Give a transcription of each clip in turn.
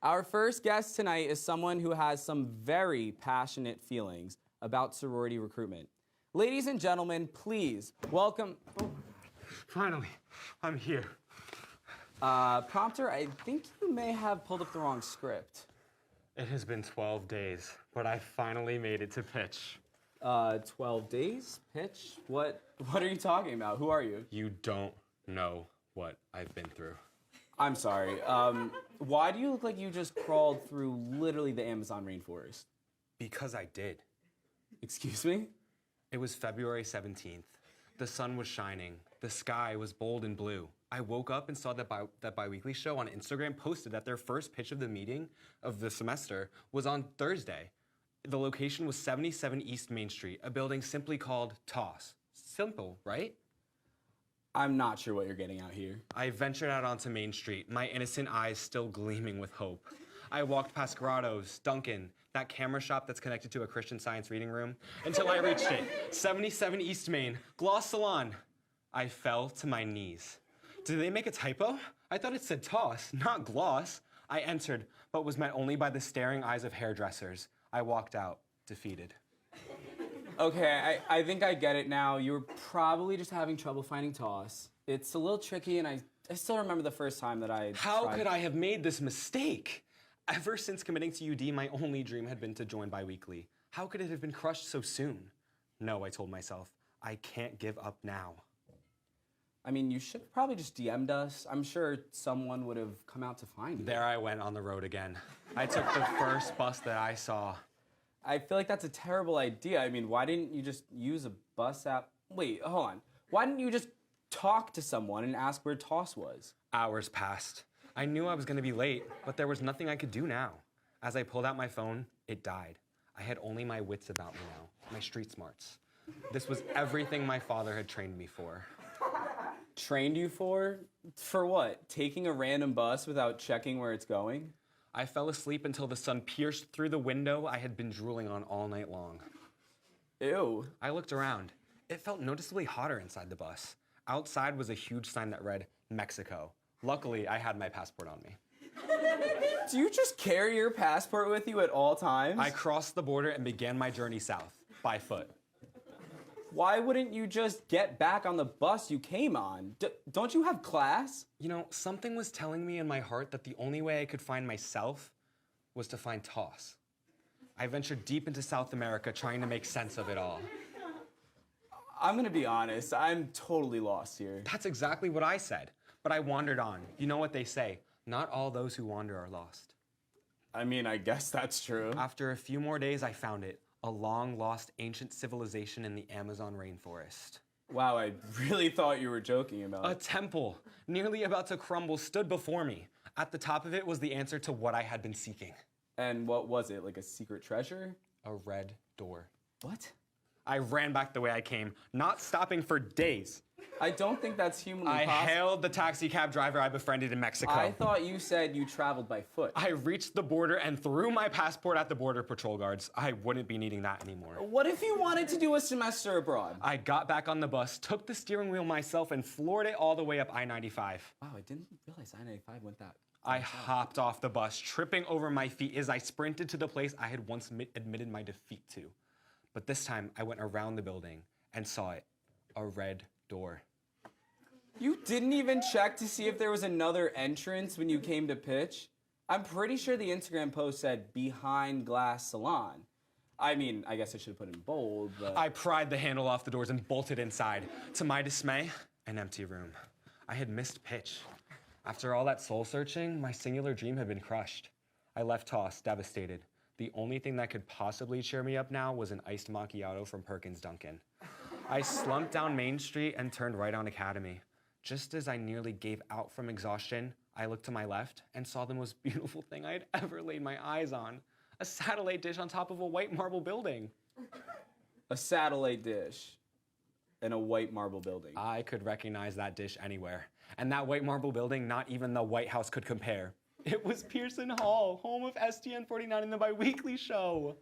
Our first guest tonight is someone who has some very passionate feelings about sorority recruitment. Ladies and gentlemen, please welcome... Finally, I'm here. Prompter, I think you may have pulled up the wrong script. It has been 12 days, but I finally made it to pitch. 12 days? Pitch? What are you talking about? Who are you? You don't know what I've been through. I'm sorry. Why do you look like you just crawled through literally the Amazon rainforest? Because I did. Excuse me? It was February 17th. The sun was shining. The sky was bold and blue. I woke up and saw that bi-weekly show on Instagram posted that their first pitch of the meeting of the semester was on Thursday. The location was 77 East Main Street, a building simply called TOSS. Simple, right? I'm not sure what you're getting at here. I ventured out onto Main Street, my innocent eyes still gleaming with hope. I walked past Grotto's, Duncan, that camera shop that's connected to a Christian Science reading room, until I reached it, 77 East Main, Gloss Salon. I fell to my knees. Did they make a typo? I thought it said Toss, not Gloss. I entered, but was met only by the staring eyes of hairdressers. I walked out, defeated. Okay, I think I get it now. You were probably just having trouble finding Toss. It's a little tricky, and I still remember the first time that I How could I have made this mistake? Ever since committing to UD, my only dream had been to join bi-weekly. How could it have been crushed so soon? No, I told myself, I can't give up now. I mean, you should have probably just DM'd us. I'm sure someone would have come out to find you. There I went on the road again. I took the first bus that I saw. I feel like that's a terrible idea. I mean, why didn't you just use a bus app? Wait, hold on. Why didn't you just talk to someone and ask where Toss was? Hours passed. I knew I was going to be late, but there was nothing I could do now. As I pulled out my phone, it died. I had only my wits about me now, my street smarts. This was everything my father had trained me for. Trained you for? For what? Taking a random bus without checking where it's going? I fell asleep until the sun pierced through the window I had been drooling on all night long. Ew. I looked around. It felt noticeably hotter inside the bus. Outside was a huge sign that read, Mexico. Luckily, I had my passport on me. Do you just carry your passport with you at all times? I crossed the border and began my journey south, by foot. Why wouldn't you just get back on the bus you came on? Don't you have class? You know, something was telling me in my heart that the only way I could find myself was to find Toss. I ventured deep into South America trying to make sense of it all. I'm gonna be honest, I'm totally lost here. That's exactly what I said, but I wandered on. You know what they say, not all those who wander are lost. I mean, I guess that's true. After a few more days, I found it. A long-lost ancient civilization in the Amazon rainforest. Wow, I really thought you were joking about A it. temple, nearly about to crumble, stood before me. At the top of it was the answer to what I had been seeking. And what was it, like a secret treasure? A red door. What? I ran back the way I came, not stopping for days. I don't think that's humanly I possible. hailed the taxi cab driver I befriended in Mexico. I thought you said you traveled by foot. I reached the border and threw my passport at the border patrol guards. I wouldn't be needing that anymore. What if you wanted to do a semester abroad? I got back on the bus, took the steering wheel myself, and floored it all the way up I-95. Wow, I didn't realize I-95 went that. I hopped off the bus, tripping over my feet as I sprinted to the place I had once admitted my defeat to. But this time, I went around the building and saw it, a red door. You didn't even check to see if there was another entrance when you came to pitch? I'm pretty sure the Instagram post said behind glass salon. I mean, I guess I should have put it in bold, but... I pried the handle off the doors and bolted inside. To my dismay, an empty room. I had missed pitch. After all that soul searching, my singular dream had been crushed. I left Toss devastated. The only thing that could possibly cheer me up now was an iced macchiato from Perkins Duncan. I slumped down Main Street and turned right on Academy. Just as I nearly gave out from exhaustion, I looked to my left and saw the most beautiful thing I had ever laid my eyes on. A satellite dish on top of a white marble building. A satellite dish in a white marble building. I could recognize that dish anywhere. And that white marble building, not even the White House could compare. It was Pearson Hall, home of STN 49 in the bi-weekly show.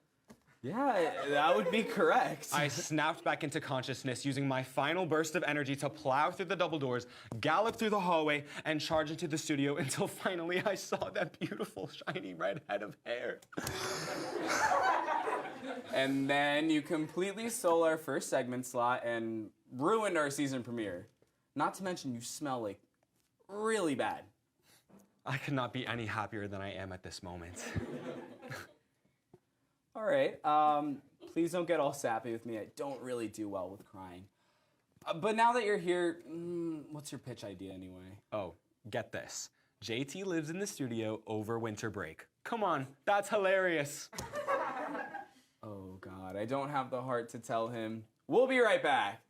Yeah, that would be correct. I snapped back into consciousness, using my final burst of energy to plow through the double doors, gallop through the hallway, and charge into the studio until finally I saw that beautiful, shiny red head of hair. And then you completely stole our first segment slot and ruined our season premiere. Not to mention you smell like really bad. I could not be any happier than I am at this moment. All right, please don't get all sappy with me. I don't really do well with crying. But now that you're here, what's your pitch idea anyway? Oh, get this. JT lives in the studio over winter break. Come on, that's hilarious. Oh God, I don't have the heart to tell him. We'll be right back.